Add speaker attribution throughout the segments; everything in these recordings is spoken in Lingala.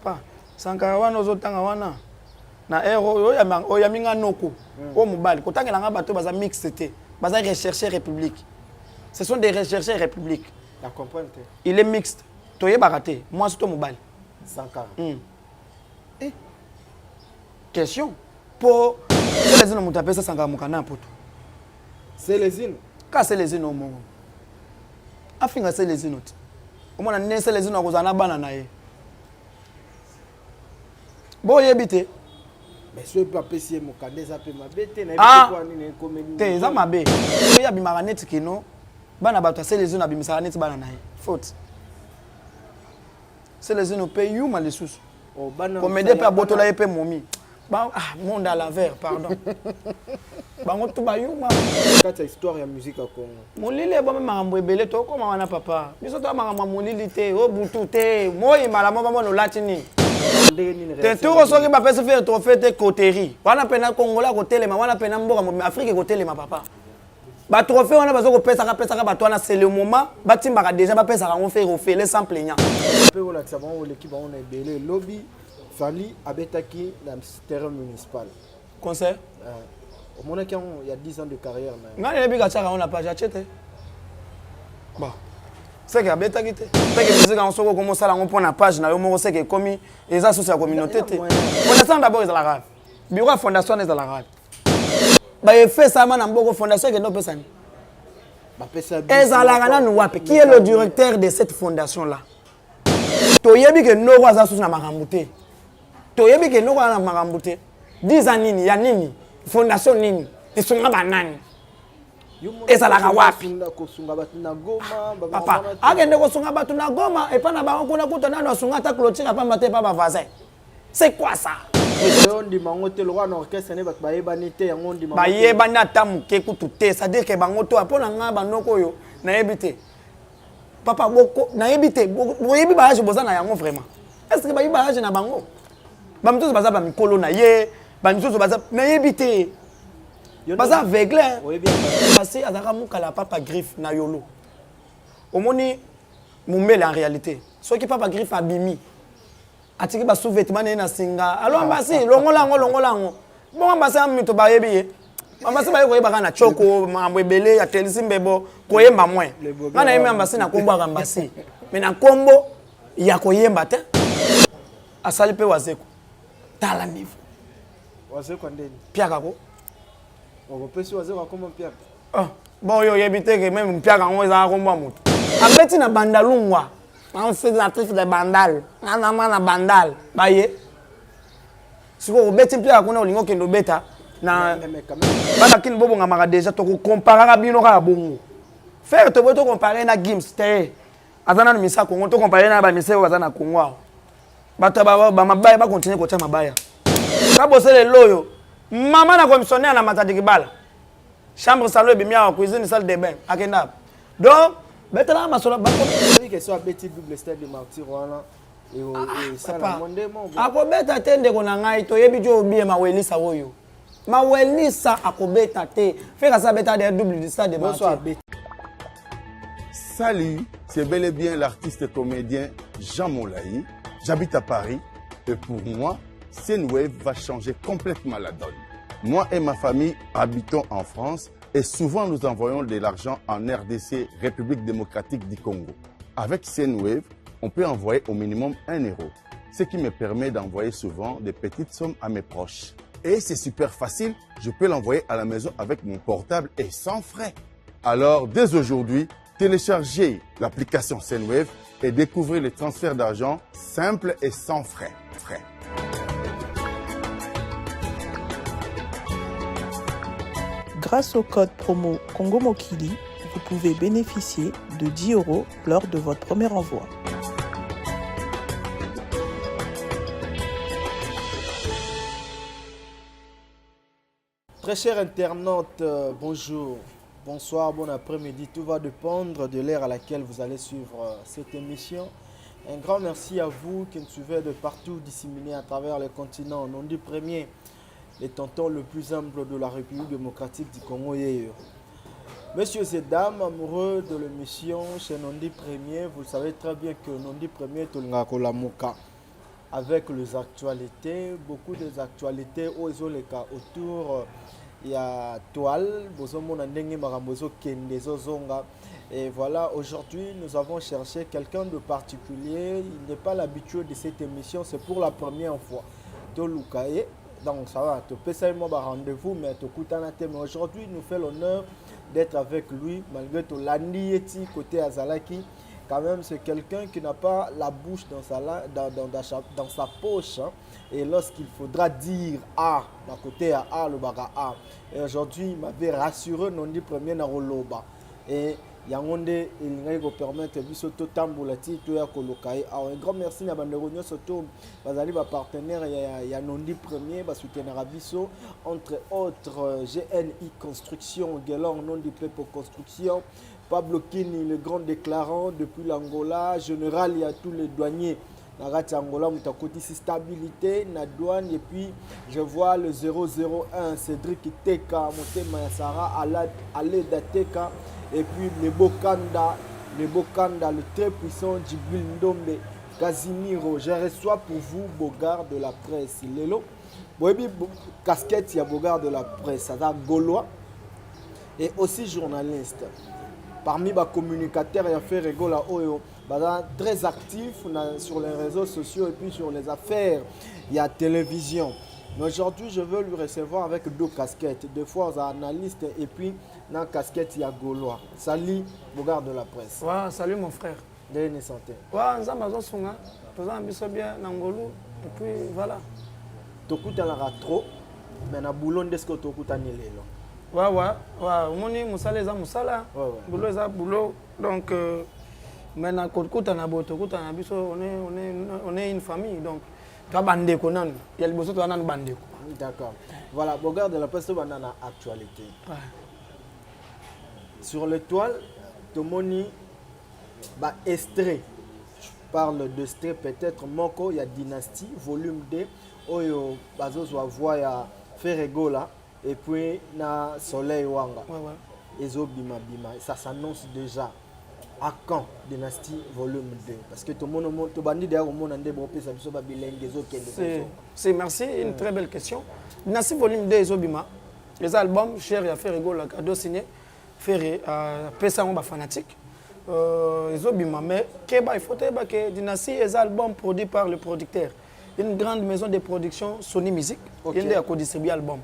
Speaker 1: papa Sankara wana ozotanga wana na ero oya minga noko o mobali kotangela nga bato baza mixte baza rechercher république ce sont des rechercheurs république
Speaker 2: la comprendre
Speaker 1: il est mixte toye baraté moi c'est ton mobali
Speaker 2: Sankara
Speaker 1: question pour les zines mutu apesa Sankara mokana poto
Speaker 2: c'est les zines
Speaker 1: ka c'est les zines au mongo afinga c'est les zines au moins na c'est les zines akozana bana na ye bo yebite
Speaker 2: mais ce pas pesi mokande ça peut mabete na quoi ni comédie
Speaker 1: te za mabe ya bimaka neti kino bana bato c'est les zines abimisa neti bana na ye faute c'est les zines pe yuma les sous
Speaker 2: oh bana
Speaker 1: comédie pe abotola ye pe momi ba monde à l'envers pardon bango to ba yuma
Speaker 2: kata histoire ya musique à Congo
Speaker 1: molili ba makambo ebele to koma wana papa biso to makambo molili te o butu te moi mala mo ba mo latini te tout soki ba pese faire trophée te coterie wana pena Congola ko telema wana pena mboka mo Afrique ko telema papa ba trophée wana bazo ko pesa ka bato wana c'est le moment batimbaka déjà ba pesa rango faire au fait les sans plaignant
Speaker 2: pe wala ça bon l'équipe on a ebele lobby Fali abetaki dans le terrain municipal
Speaker 1: concert
Speaker 2: au moment qu'il y a 10 ans de carrière
Speaker 1: nga le bika chaka on a pas acheté bon c'est que abetaki te c'est que musique on soko comme ça là on prend la page na yo moko c'est que comme les associations communauté te fondation d'abord ils la grave bureau fondation ils la grave ba fait ça man mboko fondation que no pesa ni
Speaker 2: ba pesa
Speaker 1: ezalaka na wapi qui est le directeur de cette fondation là toyebi que no za sous na makambuté toyebi ke noko na makambo te 10 ans nini ya nini fondation nini esunga banani ezalaka wapi
Speaker 2: kosunga batu na Goma
Speaker 1: papa agende kosunga batu na Goma et pas na bango kuna kuta nano asunga ta clôture pa mate pa ba voisin c'est quoi ça
Speaker 2: on dit mango te lo na orchestre ne batu ba yebani te yango ndi mango
Speaker 1: ba yebani atamuke kutu te ça dire que bango to apona nga banoko yo na yebite papa boko na yebite boyebi ba je bozana yango vraiment est-ce que ba yeba je na bango ba mitozo baza ba mikolo na ye ba mitozo baza na yebite baza aveugle parce azaka mukala papa griffe na yolo omoni mumele en réalité ce qui papa griffe abimi atiki ba sous-vêtement na singa alors mbasi longolango bon mbasi amito ba yebi mbasi ba yeko yeba na choko mambo ebele ya telisimbebo koyemba moins ngana yemi mbasi na kombo aka mbasi mais na kombo ya koyemba te asali pe wazeko tala niveau
Speaker 2: wazeko ndeni
Speaker 1: piaka ko
Speaker 2: on pesi wazeko comme piaka
Speaker 1: bon yo yebite que même piaka ngo za kombo moto abeti na bandalungwa on fait la triche de bandal na bandal baye siko obeti piaka kuna olingo kendo beta na bana kin bobo ngama déjà to comparer bino ka bongo faire to boto comparer na Gims te azana na misa Congo to comparer na ba misa bazana Congo bato ba mabaya ba continuer ko tia mabaya ka bosele loyo mama na commissionnaire na matadi kibala chambre salon bimia cuisine salle de bain akenda donc betala masola ba
Speaker 2: ko que soit beti double stade de martyr wana et ça la mondemo
Speaker 1: akobeta tende ko na ngai to yebi jo bien mawelisa oyo mawelisa akobeta te feka ça beta de double stade de martyr.
Speaker 3: Salut, c'est bel et bien l'artiste et comédien Jean Molayi. J'habite à Paris et pour moi, Senwave va changer complètement la donne. Moi et ma famille habitons en France et souvent nous envoyons de l'argent en RDC, République démocratique du Congo. Avec Senwave, on peut envoyer au minimum 1 euro, ce qui me permet d'envoyer souvent des petites sommes à mes proches. Et c'est super facile, je peux l'envoyer à la maison avec mon portable et sans frais. Alors, dès aujourd'hui, téléchargez l'application Senwave et découvrez les transferts d'argent simples et sans frais.
Speaker 4: Grâce au code promo Congo Mokili, vous pouvez bénéficier de 10 € lors de votre premier envoi.
Speaker 2: Très chers internautes, bonjour, bonsoir, bon après-midi. Tout va dépendre de l'heure à laquelle vous allez suivre cette émission. Un grand merci à vous qui nous suivez de partout, disséminés à travers le continent. Nondi Premier, les tontons le plus humble de la République démocratique du Congo. Messieurs et dames, amoureux de l'émission chez Nondi Premier, vous savez très bien que Nondi Premier est le Ngakolamuka. avec les actualités, beaucoup des actualités où ils ont les cas autour. Il y a toile, et voilà, aujourd'hui nous avons cherché quelqu'un de particulier. Il n'est pas l'habitude de cette émission, c'est pour la première fois. Tolukaye, donc ça va, tu peux savoir mon rendez-vous, mais tu coûtes un thème. Aujourd'hui, nous fait l'honneur d'être avec lui, malgré tout l'andieti côté Azalaki. Quand même, c'est quelqu'un qui n'a pas la bouche dans sa poche. Hein. Et lorsqu'il faudra dire A, d'un côté à A, le baga A. Et aujourd'hui, il m'avait rassuré, non dit premier na roloba. Et Yangonde, il va permettre de se tamboulati, tout ya kolokai. Alors, un grand merci à Banderonio Soto, Bazali, ma partenaire, il y a Nondi premier, soutenir Abisso, entre autres GNI Construction, Guélon, Nondi pour Construction. Pablo Kini, le grand déclarant depuis l'Angola, général, il y a tous les douaniers. Nagati Angola, Moutakoti, stabilité, la douane, et puis je vois le 001, Cédric Teka, Moté Mayasara, Aleda Teka, et puis le Bokanda, le très puissant Djibril Ndombe, Casimiro. Je reçois pour vous Bogard de la presse. Lelo, Boebi casquette, il y a Bogard de la presse, ça va gaulois, et aussi journaliste. Parmi les communicateurs, il y a fait rigoler très actif sur les réseaux sociaux et puis sur les affaires. Il y a télévision. Mais aujourd'hui, je veux lui recevoir avec deux casquettes. Deux fois analyste et puis dans la casquette, il y a Gaulois. Salut, Bogard de la presse.
Speaker 1: Ouais, salut mon frère.
Speaker 2: Déné santé.
Speaker 1: Ouais, nous sommes bien dans Ngolo. Et puis voilà.
Speaker 2: Tu as trop, mais na boulon de ce que tu as lelo.
Speaker 1: Ouais, moni musala eza musala, boulot eza boulot. Donc maintenant kokuta na boto, kokuta na biso on est une famille donc tu as bandé konan, il y a le bosso tu as nan bandé.
Speaker 2: D'accord. Voilà, Bogard de la presse tu as une actualité.
Speaker 1: Ouais.
Speaker 2: Sur l'étoile, Tomoni ba extrait. Je parle de extrait peut-être Moko, il y a Dynastie volume 2 oyo bazo zo voix ya Ferregola. Et puis, na Soleil Wanga. Ezo Bima Bima. Ça s'annonce déjà. À quand Dynastie volume 2? Parce que tout le monde, tout le
Speaker 1: c'est merci, une très belle question. Dynastie volume 2, Ezo Bima. Les albums, cher, il a fait rigoler, cadeau signé. Fait Pessa on fanatique. Ezo Bima. Mais il faut que Dynastie, les albums produits par le producteur. Une grande maison de production, Sony Music, il y a un distribué album.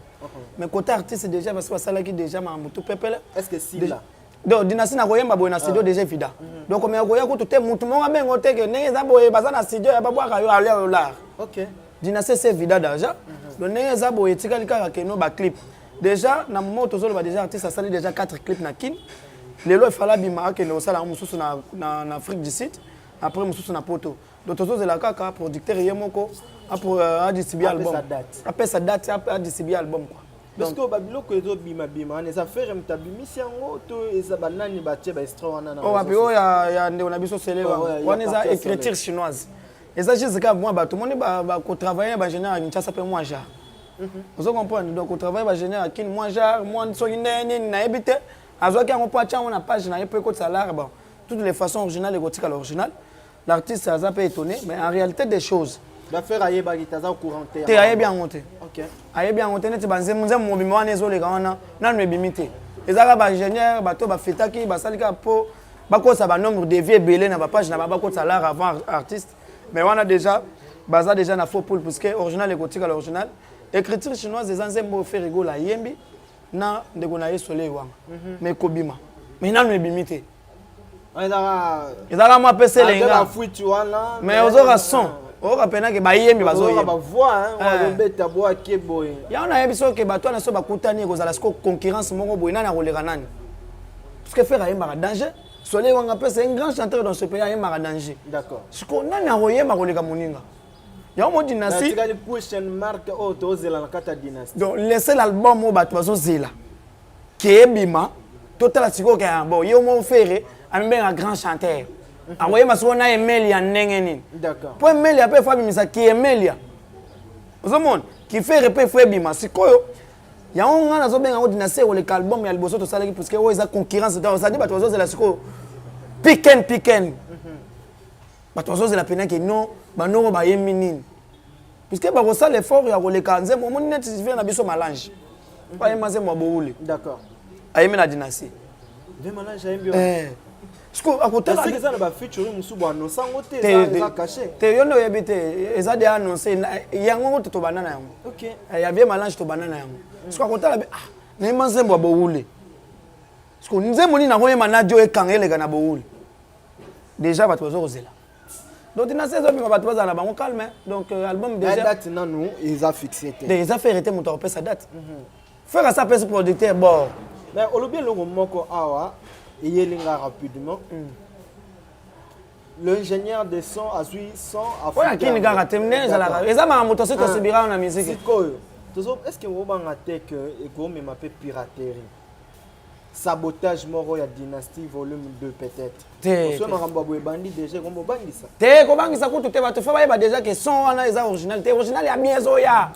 Speaker 1: Mais côté artiste, déjà, parce que ça qui déjà m'a tout pepele.
Speaker 2: Est-ce que c'est là?
Speaker 1: Donc, Dynastie n'a rien à na studio déjà vida. Donc, on a tout le monde a bien noté que n'est pas boye bazan na studio ya babwa kayo aller au lar.
Speaker 2: OK.
Speaker 1: Dynastie c'est vida déjà. Donc, n'est pas boye tika ka ke no ba clip. Déjà, na moment tozolo ba déjà artiste ça sali déjà 4 clips na kin. Lelo il fallait bima que no sala mususu na Afrique du Sud. Après mususu na poto. Donc tous la kaka producteur yemoko a distribuer album. Après sa date a distribuer album quoi.
Speaker 2: Parce que babilo ko ezo bima bima les affaires mtabimisi yango to eza banani batie ba extra wana na.
Speaker 1: Oh ba bio ya ndeko na biso sele wa. Wana eza écriture chinoise. Eza juste ka moi ba tout monde ba ko travailler ba général à Kinshasa pe moi jar. Vous comprenez donc ko travailler ba général à Kin moi jar moi so nini na ebite azoki yango po atia na page na yepe ko salaire bon. Toutes les façons originales et gothiques à l'original. L'artiste a un peu étonné, mais en réalité des choses.
Speaker 2: L'affaire a été au courant.
Speaker 1: Tu as bien monté.
Speaker 2: Ok.
Speaker 1: A bien monté, tu as bien monté, les gars, non, mais bimité. Les arabes ingénieurs, bateau, fetaki, basalika, po, bako ça va nombre de vieux belés na page na bako salaire avant artiste. Mais on a déjà, baza déjà na faux poule parce que original et gothique à l'original. Écriture chinoise des anciens mots fait rigoler yembi na de gonaye soleil wang. Mais kobima. Mais non, mais bimité. Ils ont moi PC les gars. Mais aux autres son, aux rapena que baïe mi bazo.
Speaker 2: Ba voix hein, on beta boa keboy.
Speaker 1: Ya on a biso que bato na so ba kutani ko zala sko concurrence moko boy na rolera nani. Parce que faire un danger. Soleil Wanga c'est un grand chanteur dans ce pays un danger.
Speaker 2: D'accord.
Speaker 1: Ce qu'on a na royer ma roleka moninga. Ya mo Dynastie.
Speaker 2: Tu as une question marque auto zela na kata Dynastie.
Speaker 1: Donc laissez l'album mo bato bazo zela. Kebima total siko ka bon yo mo faire un grand chanteur. Envoyez ma soeur na Emelia Nengenin.
Speaker 2: D'accord.
Speaker 1: Pour Emelia peut faire bimisa qui Emelia. Vous monde qui fait répé faire bima sikoyo. Ya on a zo benga Dynastie ou le album ya liboso to sala parce que o eza concurrence ça dit bato zo la siko picken. Bato zo la pena que non ba no ba yeminin. puisque bakosala l'effort ya koleka nzembo omoni neti vient na biso malange ayema nzembo aboule
Speaker 2: d'accord
Speaker 1: ayemi na dynastie
Speaker 2: ve malange ayembi
Speaker 1: Sko akotala
Speaker 2: c'est que ça na ba featuring musubu annonce ngo te ça caché
Speaker 1: te yo no yebite eza de annoncer yango to banana yango
Speaker 2: OK
Speaker 1: ya bien malange to banana yango sko akotala na yema nzembo aboule sko nzembo ni na koyema na dio ekangele kana boule déjà bato bazozela donc dynastie zo bima bato bazala bango calme donc album déjà
Speaker 2: date na nous ils a fixé
Speaker 1: des affaires était mon topé sa date faire ça pèse producteur bon
Speaker 2: mais olobie le moko awa yelinga rapidement l'ingénieur de son a suivi son a fait
Speaker 1: kini kaka temne ezala ezama moto se to subira na musique
Speaker 2: est-ce que vous bangate que ekomi ma piraterie sabotage moro ya dynastie volume 2 peut-être so makambo boye bandi déjà kombo bangisa
Speaker 1: te ko bangisa kutu te bato fa ba déjà que son wana eza original te original ya miezo ya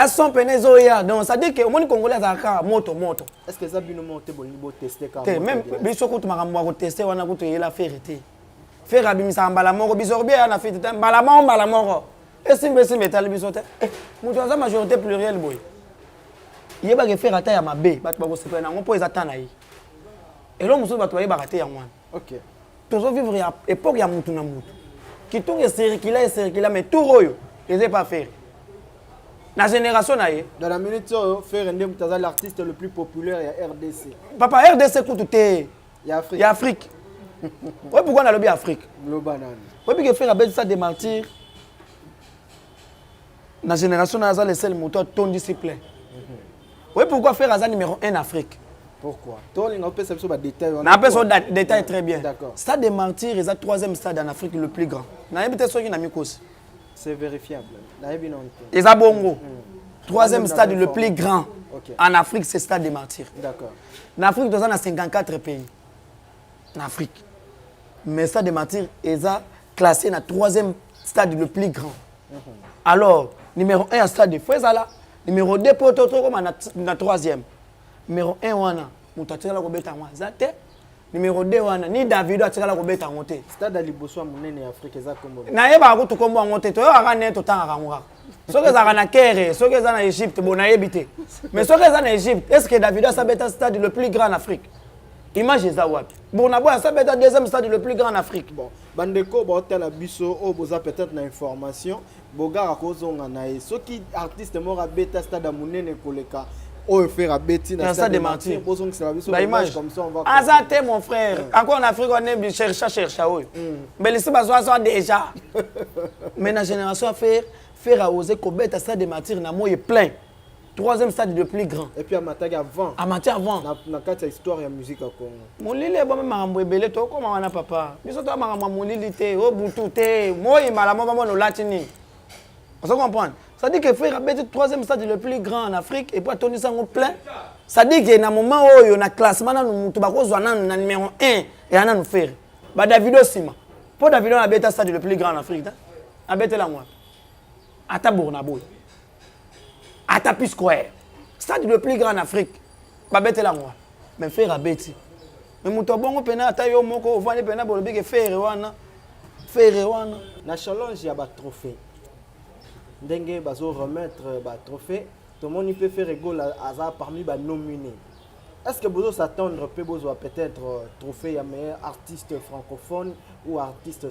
Speaker 1: son penezo ya donc ça dit que au monde congolais azaka moto
Speaker 2: est-ce que ça bino monter bon niveau tester quand
Speaker 1: même biso kutu makambo ko tester wana kutu yela ferité faire abimisa mbala moko biso bien na fete mbala moko esimbe metal biso te mutu aza majorité plurielle boy yeba ke faire ata ya mabe bato bako sepela nango po ezata na yi elo musu bato ba yeba te ya mwana
Speaker 2: OK
Speaker 1: tozo vivre ya époque ya mutu na mutu kitunge circula mais tout royo les pas faire la génération naie
Speaker 2: dans la minute faire ndem taza l'artiste le plus populaire ya RDC
Speaker 1: papa RDC kututé ya Afrique ouais pourquoi on a lobby Afrique
Speaker 2: global nan
Speaker 1: ouais puis que faire abel ça des martyrs la génération naza le seul moteur ton discipline ouais pourquoi faire ça numéro 1 Afrique
Speaker 2: pourquoi toi on peut savoir des détails
Speaker 1: on a pas son détail très bien
Speaker 2: d'accord
Speaker 1: stade des martyrs est le troisième stade en Afrique le plus grand na yebite soki na mikos
Speaker 2: c'est vérifiable na yebi non
Speaker 1: eza bongo troisième stade le plus grand en Afrique c'est stade des martyrs
Speaker 2: d'accord
Speaker 1: en Afrique dans 54 pays en Afrique mais stade des martyrs est classé dans troisième stade le plus grand alors numéro 1 stade de Fezala numéro 2 poto comme na troisième numéro 1 wana mutatikala ko beta mwa zate numéro 2 wana ni Davido atikala ko beta ngote
Speaker 2: stade ali boso munene Afrique eza kombo
Speaker 1: na yeba ko to kombo ngote to yo aka ne to tanga ngwa soki za na Kere soki za na Égypte bon na yebite mais soki za na Égypte est-ce que Davido sa beta stade le plus grand en Afrique image eza wapi bon na boya sa beta deuxième stade le plus grand en Afrique
Speaker 2: bon bandeko ba hôtel biso o boza peut-être na information bogara ko zonga na e soki artiste mora beta stade munene koleka o faire abeti na stade de martyrs bozong c'est la biso image comme ça on va
Speaker 1: azate mon frère encore en Afrique on est chercher oui mais les bazoa déjà mais la génération faire à oser ko beta stade de martyrs na moye plein troisième stade le plus grand
Speaker 2: et puis à Matagi avant na kati histoire ya musique à Congo
Speaker 1: molile ba makambo ebele to koma wana papa biso to makambo molili te o butu te moyi mala mo ba no latini on se comprend ça dit que faire abeti troisième stade le plus grand en Afrique et puis Tony Sango plein ça dit que na moment oyo na classement na mutu ba kozwa na numéro 1 et ana nous faire ba Davido sima pour Davido na beta stade le plus grand en Afrique abeti la moi ata Bournaboy ata P Square stade le plus grand en Afrique ba beti la moi mais faire abeti mais mutu bongo pena ata yo moko vani pena bolobi ke faire wana
Speaker 2: na challenge ya ba trophée ndenge bazo remettre ba trophée tout le monde peut faire égale à parmi ba nominés est-ce que vous s'attendre peut-être trophée à meilleur artiste francophone ou artiste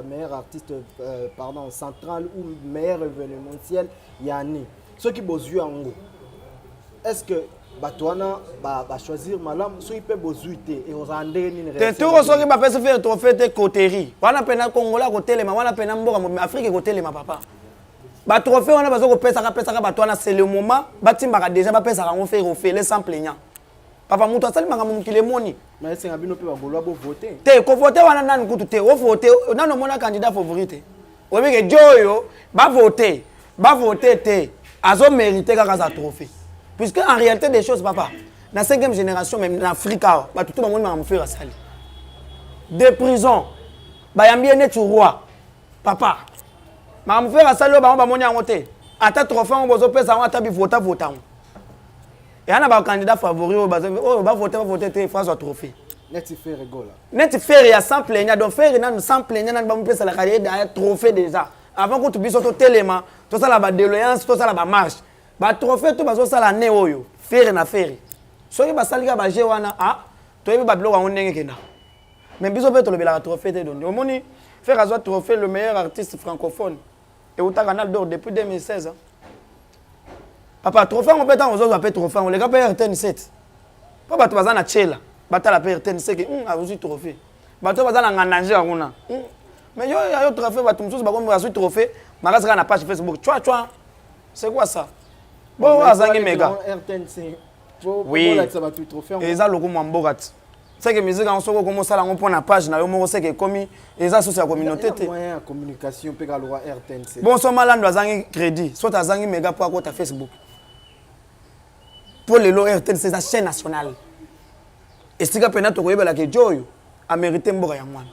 Speaker 2: meilleur artiste central ou meilleur événementiel yani ceux qui bozu ango est-ce que batwana ba choisir malam so il peut bozuité et aux andé ni
Speaker 1: te tout ceux qui ba fait faire trophée te coterie wana pena Congola côté ma wana pena mboka Afrique côté ma papa ba trophée wana bazo ko pesa batwana c'est le moment batimbaka déjà ba pesa rango faire les sans plaignant papa mutu asali makambo mukile moni
Speaker 2: mais c'est ngabino pe ba golwa bo voter
Speaker 1: te ko voter wana nani kutu te o voter nano mona candidat favorite obi ke joyo ba voter te azo mériter kaka za trophée puisque en réalité des choses papa la 5e génération même en Afrique ba tout le monde m'a faire sali de prison ba yambie net roi papa ma me faire sali ba moni angote ata trophée on bozo pesa on ata bi voter et on a un candidat favori on va voter te François trophée
Speaker 2: net faire rigolo
Speaker 1: net faire ya sans plaignant donc faire na sans plaignant na ba me pesa la carrière da trophée déjà avant que tu biso to telema to ça la ba déloyance to ça la ba marche ba trophée to bazo ça la né oyo faire na faire soki ba salika ba je wana to yebi ba biloko ngo ndenge kenda mais biso pe to le bela trophée te don omoni faire azwa trophée le meilleur artiste francophone et au canal d'or depuis 2016 hein. Papa trophée on peut tant aux autres trophée on les gars payer RTN7 pas ba to bazana chela bata la payer RTN7 que a aussi trophée ba to bazana ngananger nguna mais yo trophée ba tumsusu ba comme azui trophée marasa na page Facebook chwa c'est quoi ça bon azangi mega
Speaker 2: RTN5
Speaker 1: oui et ça logo mwambogati c'est que musique en soko comme ça là on prend la page na yo moko c'est que comme et ça social communauté te
Speaker 2: moyen de communication pe ka loi RTN5
Speaker 1: bon so malando azangi crédit soit azangi mega pour à Facebook pour les RTN c'est sa chaîne nationale et si ka pena to koyebela ke joyo a mérité mboka ya mwana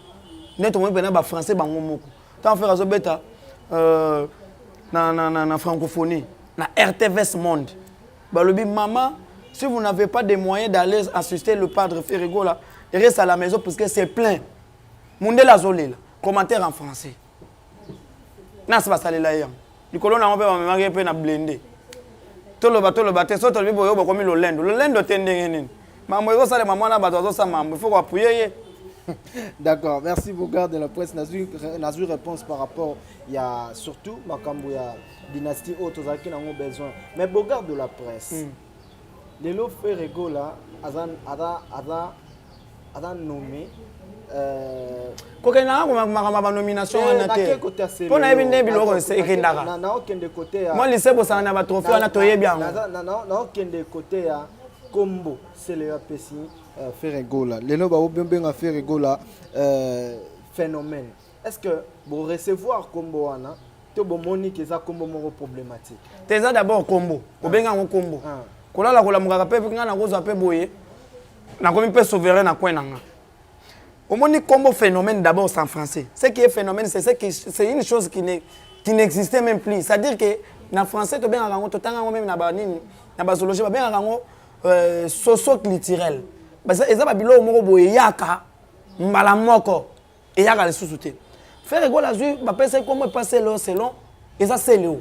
Speaker 1: neto mo pena ba français bango moko tant faire azo beta na francophonie na RTVS Monde balobi maman si vous n'avez pas de moyens d'aller assister le padre Ferrigo là il reste à la maison parce que c'est plein Mundela Zolela commentaire en français na ça va saler là hier du colon na on peut me pe na blender tout le bateau te so to le boyo comme le lendo tendenge nini maman yo sale maman na bato ça maman il faut appuyer.
Speaker 2: D'accord, merci Bogard de la presse. Nazu réponse par rapport, il y a surtout Makambo, il y a dynastie haute, qui n'ont besoin. Mais Bogard de la presse, les lots Ferrigo là, a nommé.
Speaker 1: Quand on a ma nomination en athée, pour n'a bien biloko c'est ekendaka. Moi lycée pour ça on a trophée on a toyé bien.
Speaker 2: Non, de côté à Combo, c'est le APC. Ferrigo là, les noms va bien Ferrigo là, phénomène. Est-ce que vous recevoir combo ana, tu bon monique ça combo mon problématique.
Speaker 1: T'es d'abord combo, au bien un combo. Kola la kola muka pe ngana ko za pe boye. Na komi pe souverain na coin nanga. Au moni combo phénomène d'abord c'est en français. Ce qui est phénomène c'est une chose qui n'existait même plus. C'est-à-dire que na français to bien rango to tanga même na ba nini, na ba zoologie ba bien rango socio-culturel. Eza ba bilo moko boye yaka mbala moko e yaka le sous-souté Ferrigo la zui ba pese comment passer le selon eza seleo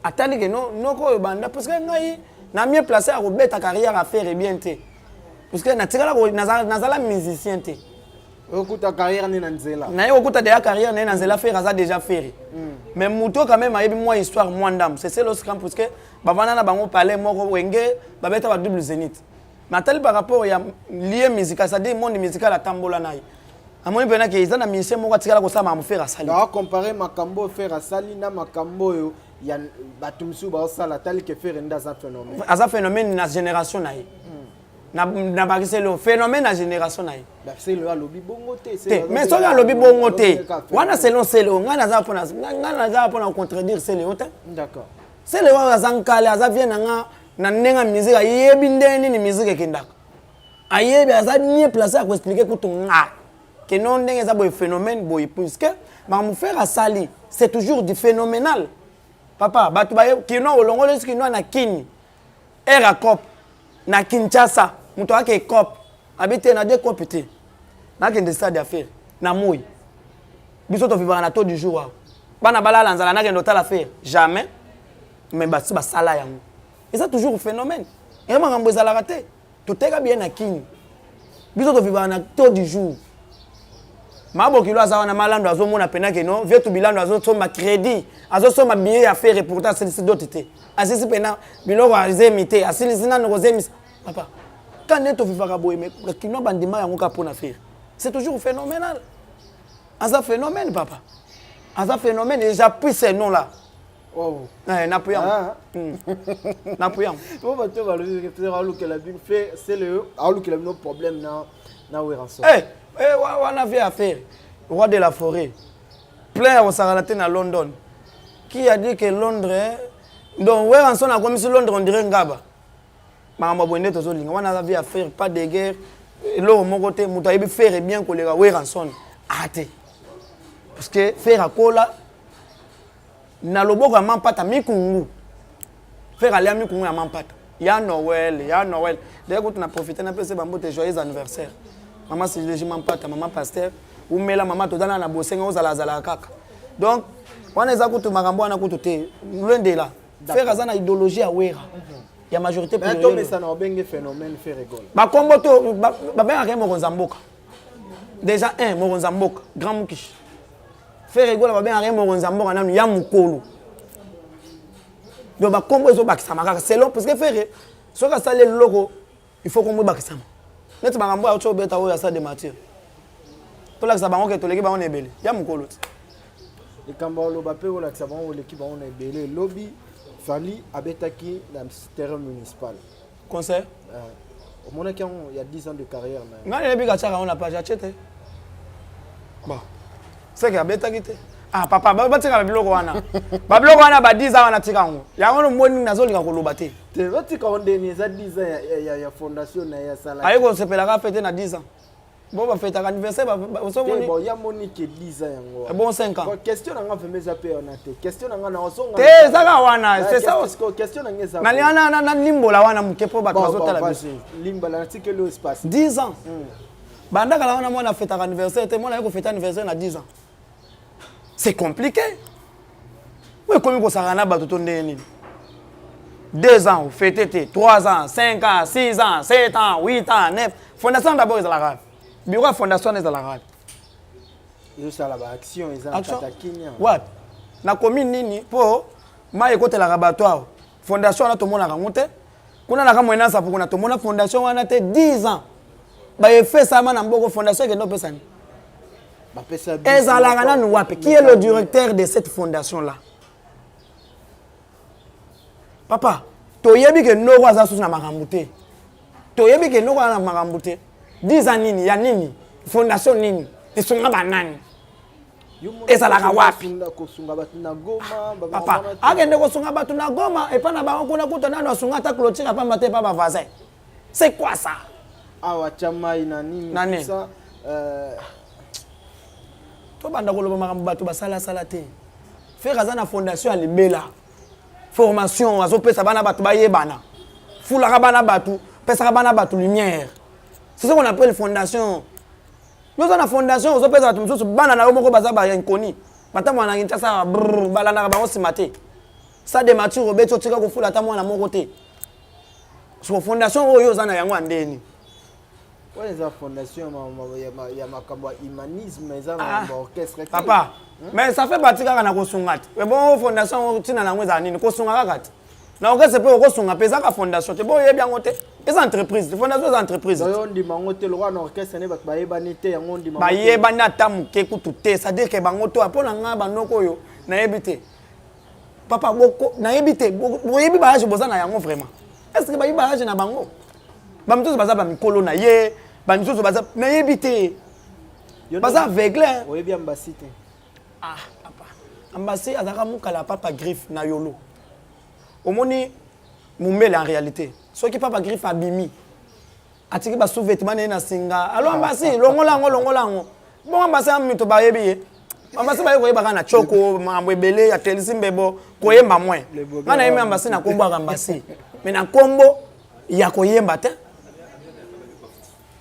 Speaker 1: atali que non ko banda parce que ngai na mieux placé à robeta carrière à faire bien té parce que na tikala ko nazala musicien té
Speaker 2: okuta carrière ni nanzela
Speaker 1: na yo okuta déjà carrière ni nanzela faire ça déjà faire mais muto quand même ayebi moi histoire moi ndam c'est l'oscam parce que ba vana na bango parler moko wenge ba beta ba double zénith. Mais par rapport à lié musical, c'est-à-dire monde musical à Tambola naï. À mon avis, il y a des musiciens qui ont fait à Sali.
Speaker 2: On comparer Makambo faire à Sali na Makambo il y a batumsu ba sala tel que faire dans un phénomène.
Speaker 1: Un phénomène na génération naï. Na ba c'est le phénomène na génération naï.
Speaker 2: C'est le lobby bongoté.
Speaker 1: Mais c'est le lobby bongoté. Wana selon c'est le ngana za pour contredire c'est le hôtel.
Speaker 2: D'accord.
Speaker 1: C'est le wa zankale azavien nga na nenga musique ayebi ndeni ni musique ekendaka ayebi aza mieux placé à expliquer que ton que non ndenge za boy phénomène boy puisque ba mu faire à Sali c'est toujours du phénoménal papa batu ba ki no olongo leski no na kini era cop na Kinshasa muto ake cop habite na deux copité na kende stade affaire na moyi biso to vivre na taux du jour bana balala nzala na kende tala faire jamais mais ba sala yango. Et ça toujours un phénomène. Et je me suis raté. Tout est bien à Kini. Biso to vivre na taux du jour. Mabo kilo azawa na malando azo mona pena ke non, vieux to bilando azo somba crédit, azo somba billet à faire et pourtant c'est d'autres té. Asisi pena biloko azemité, asili sina no zemis. Papa, quand net to vivre boy mais kino bandima yango ka pona faire. C'est toujours phénoménal. Asa phénomène papa. Asa phénomène et j'appuie ces noms là.
Speaker 2: Oh,
Speaker 1: n'appuie n'appuie
Speaker 2: on va te valoriser que la Bible fait c'est le que la problème na Weranson.
Speaker 1: On a fait affaire roi de la forêt plein au saralaté à London qui a dit que Londres donc Weranson a comme si Londres on dirait ngaba mama bonde to zolinga on a fait affaire pas de guerre l'eau mon côté mutayebi faire bien que les Weranson até parce que faire à kola na loboko mampata mikungu faire aller à mikungu ya mampata ya Noël d'ailleurs quand on a profité na pese bambote joyeux anniversaire maman c'est légèrement mampata maman pasteur ou mela maman to dana na bosenga ozala kaka Donc, on est à côté magambo on a côté loin de là. Faire azana idéologie à wera. Il y a majorité
Speaker 2: mais to mais ça n'a pas phénomène fait rigole.
Speaker 1: Ba kombo to ba ben rien mo Nzamboka. Déjà un mo Nzamboka, grand mukish. Faire rigole ba ben rien mo Nzamboka na ya mukolo. Donc ba kombo zo ba kisama c'est long parce que faire so ka sale logo il faut qu'on ba kisama. Net magambo a to beta o ya sa de matière. To la sa bango ke to leki ba on ebele. Ya mukolo.
Speaker 2: Et quand on va faire l'équipe on est belé lobby Fali abetaki dans le terrain municipal.
Speaker 1: Conseil
Speaker 2: Au moins il y a 10 ans de carrière.
Speaker 1: On n'a pas acheté. Bon. C'est que abetaki te. Ah papa, ba tika biloko wana. Ba biloko wana ba 10 ans wana tika ngo. Ya ngono moni nazolinga koloba te.
Speaker 2: Te batika ondeni za 10 ans ya fondation na ya sala.
Speaker 1: Ayo ko sepelaka fête na 10 ans. Bon ba fête anniversaire ba so moni.
Speaker 2: Bon ya moni ke 10 ans yango.
Speaker 1: Bon 5 ans.
Speaker 2: Bon question nga fait mes appels on a te. Question nga na osonga.
Speaker 1: Te saka wana, c'est ça.
Speaker 2: Question nga za.
Speaker 1: Na liana na limbola wana mukepo ba tozotala biso.
Speaker 2: Limbola na tike le espace.
Speaker 1: 10 ans. Banda kala wana mona fête anniversaire te mona yoko fête anniversaire na 10 ans. C'est compliqué. Oui, comment vous savez que vous avez 2 ans, fêtez 3 ans, 5 ans, 6 ans, 7 ans, 8 ans, 9. Fondation d'abord est à la rave. Bureau fondation est à la rave.
Speaker 2: Ils ont la action, ils ont attaqué.
Speaker 1: Ouais. Na commune nini pour ma écoute la rabatoire. Fondation na tout le monde a remonté. Kuna na kamwena sa pour kuna tout le monde fondation wana te 10 ans. Ba fait ça man mboko fondation que no pesani. Qui est le directeur de cette fondation-là? Papa, tu as dit que nous avons marambouté. Tu as dit que nous avons marambouté. 10 ans, il y a nini, fondation nini, et son banane. Et ça la wapi. Papa, agende ko sunga batu na Goma et pas na ba kuna kutana na sunga ta clôture pas maté pas voisin. C'est quoi ça?
Speaker 2: Ah wa chama ina nini ça
Speaker 1: banda koloba makambo bato basala sala te faire azana fondation à libela formation azopesa bana bato bayebana fulaka bana bato pesa bana bato lumière c'est ce qu'on appelle fondation nous on a fondation azopesa bato mususu bana na moko baza ba inconi matamu na nginta sa bala na ba osimate ça de mature obeto tika ko fula ta mwana moko te so fondation oyo zana yango andeni.
Speaker 2: Ouais, les fondations, il y a ma humanisme, mais ça orchestre.
Speaker 1: Papa, mais ça fait partie de la fondation. Mais bon, fondation, tu n'as pas de fondation. Na orchestre peut resunga pesa ka fondation. Tu bon bien monter. Les entreprises, les fondations des entreprises.
Speaker 2: On dit mangote le roi orchestre ne ba yebanite yango ndi
Speaker 1: ba yebana tamuke kututé, ça dire que bangoto apona nga banoko yo na yebite. Papa boko na yebite, bo yebi ba je bozana yango vraiment. Est-ce que ba yebi ba na bango? Ba mtuzo baza ba mikolo na ye. Bamisoso baza na yebite baza aveugle
Speaker 2: oui bien ambassadeur
Speaker 1: ah papa ambassadeur azaka mukala papa griffe na yolo omoni mumele en réalité ce qui papa griffe abimi atiki ba sous-vêtement na singa alors ambassadeur longolango bon ambassadeur mito ba yebi ambassadeur ba yeba kana choko mambo ebele ya telisimbebo koyemba moins ngana yemi ambassadeur na kombo ambassadeur mais na kombo ya koyemba te.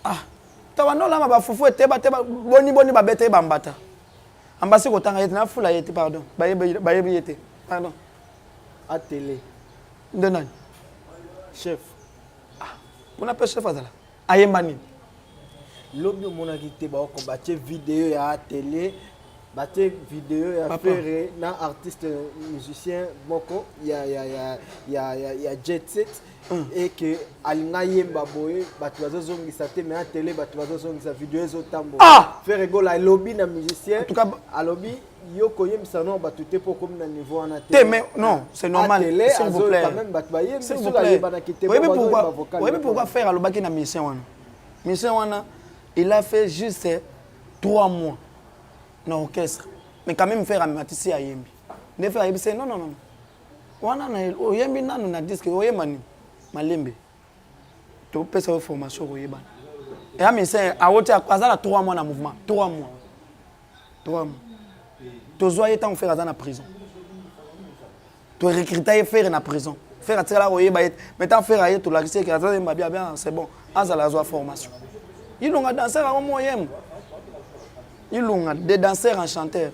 Speaker 1: Ah, tawano la ma fufu eteba boni ba bete bambata. Ambasi ko tanga yete na fula yete pardon. Ba yete. Pardon.
Speaker 2: À télé.
Speaker 1: Ndenani.
Speaker 2: Chef.
Speaker 1: Ah, on appelle chef azala. Ayemba nini?
Speaker 2: Lobi mona kite ba ko batie vidéo ya télé, batie vidéo ya faire na artiste musicien moko ya Jet Set. Et que alingaye mbaboye batu bazozongisa te mais à télé batu bazozongisa vidéo zo tambo faire rigolo la lobby na musicien en tout cas à lobby yo koyemisa non batu te pour comme na niveau en
Speaker 1: te mais non c'est normal s'il vous plaît
Speaker 2: quand même batu baye
Speaker 1: s'il vous plaît oui mais pourquoi faire alobaki na mission wana il a fait juste 3 mois na orchestre mais quand même faire amatisi à yembi ne faire yembi c'est non wana na oyembi nanu na disque oyemani malembe to pesa formation oyeba et ami c'est a wote azala 3 mois na mouvement 3 mois to zoye tant faire azana prison to recruter faire na prison faire atira oyeba mais tant faire aye to la risque azala bien c'est bon azala zo formation ils ont danseur en moyen ils ont des danseurs en chanteur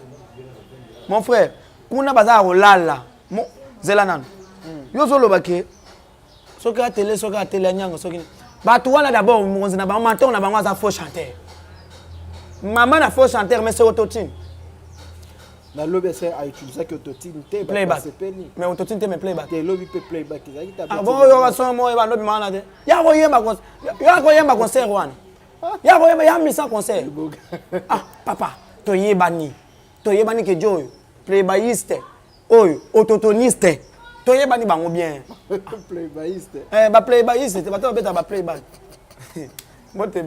Speaker 1: mon frère kuna baza rolala mo zela nanu yo zo lobake soki a télé soki a télé nyanga soki bato wana d'abord mokonzi na bango manton na bango aza faux chanteur maman na faux chanteur mais c'est autotune
Speaker 2: na lobby c'est à utiliser que autotune te
Speaker 1: playback mais autotune te mais playback
Speaker 2: te lobby peut playback
Speaker 1: ah bon yo va son mo ba lobby mana te ya ko yemba concert wana ya ko yemba ya misa concert ah papa to yebani ke joyo playbackiste oyo autotoniste to yebani bango bien
Speaker 2: playbackiste
Speaker 1: ba playbackiste te bato beta ba playback mote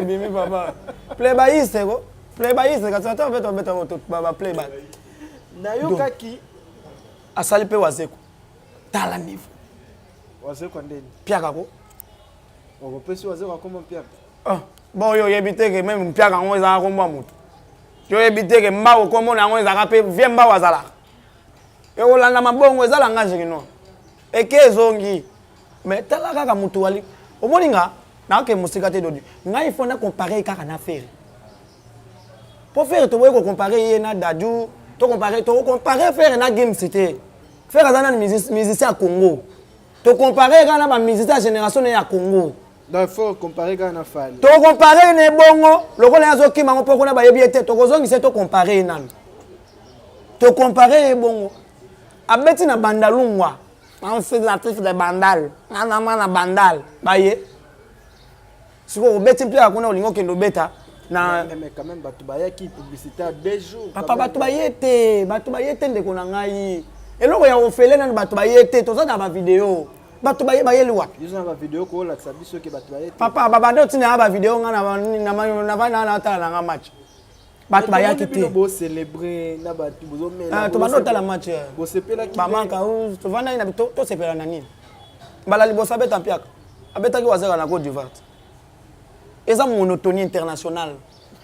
Speaker 1: bimi papa playbackiste ko playbackiste ka bato beta ba playback
Speaker 2: na yo kaki
Speaker 1: asali pe wazeko tala niveau
Speaker 2: wazeko ndeni
Speaker 1: piaka ko
Speaker 2: on peut se wazeko comme piaka
Speaker 1: ah bon yo yebite ke même piaka ngo za ko mba mutu yo yebite ke mbawo ko mona ngo za ka pe vie mbawo azala yo olanda mabongo ezala nganje kino ekezongi mais tala kaka mutu wali omoninga na ke musika te dodi ngai faut na comparer kaka na faire pour faire to ko comparer na dadu to comparer faire na game cité faire azana musicien à Congo to comparer kana ba musicien génération ya Congo
Speaker 2: donc faut comparer kana fali
Speaker 1: to comparer ne bongo lokola yazo kima ngo poko na ba yebi ete to kozongi se to comparer nani to comparer bongo abeti na bandalungwa on fait la trifle de bandal na bandal baye siko obeti pia kuna olingo kendo beta na
Speaker 2: mais quand même batu ba yaki publicité à 2 jours
Speaker 1: papa batu ba yete ndeko na ngai eloko ya ofele na batu ba yete toza na ba vidéo batu ba yeli wa
Speaker 2: ils ont ba vidéo ko la sabiso ke batu ba yete
Speaker 1: papa baba ndo tina ba vidéo nga na tala na match batu ba yaki te
Speaker 2: bo célébrer na batu bozo mela
Speaker 1: to bando tala match
Speaker 2: bo sepela ki
Speaker 1: ba manka to vanda ina to sepela na nini bala libosa beta mpiaka abeta ki wazeka na Côte d'Ivoire. Et ça, monotonie internationale.